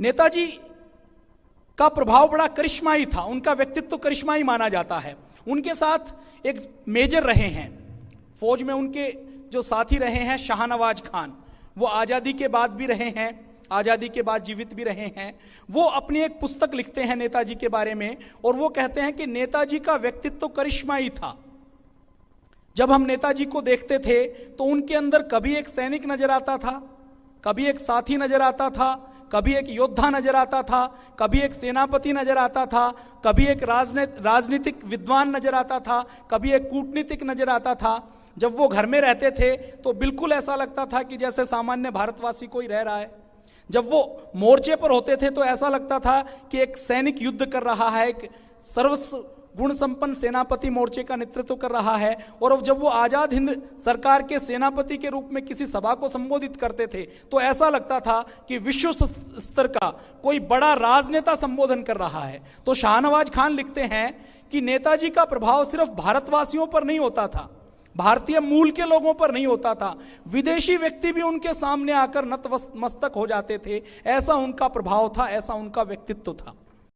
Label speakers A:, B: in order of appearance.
A: नेताजी का प्रभाव बड़ा करिश्माई था, उनका व्यक्तित्व करिश्माई माना जाता है। उनके साथ एक मेजर रहे हैं फौज में, उनके जो साथी रहे हैं शाहनवाज खान, वो आज़ादी के बाद भी रहे हैं, आज़ादी के बाद जीवित भी रहे हैं। वो अपनी एक पुस्तक लिखते हैं नेताजी के बारे में और वो कहते हैं कि नेताजी का व्यक्तित्व करिश्माई था। जब हम नेताजी को देखते थे तो उनके अंदर कभी एक सैनिक नजर आता था, कभी एक साथी नजर आता था, कभी एक योद्धा नजर आता था, कभी एक सेनापति नजर आता था, कभी एक राजनीतिक विद्वान नजर आता था, कभी एक कूटनीतिक नजर आता था। जब वो घर में रहते थे तो बिल्कुल ऐसा लगता था कि जैसे सामान्य भारतवासी कोई रह रहा है। जब वो मोर्चे पर होते थे तो ऐसा लगता था कि एक सैनिक युद्ध कर रहा है, एक सर्वस्व गुण संपन्न सेनापति मोर्चे का नेतृत्व कर रहा है। और अब जब वो आजाद हिंद सरकार के सेनापति के रूप में किसी सभा को संबोधित करते थे तो ऐसा लगता था कि विश्व स्तर का कोई बड़ा राजनेता संबोधन कर रहा है। तो शाहनवाज खान लिखते हैं कि नेताजी का प्रभाव सिर्फ भारतवासियों पर नहीं होता था, भारतीय मूल के लोगों पर नहीं होता था, विदेशी व्यक्ति भी उनके सामने आकर नतमस्तक हो जाते थे। ऐसा उनका प्रभाव था, ऐसा उनका व्यक्तित्व था।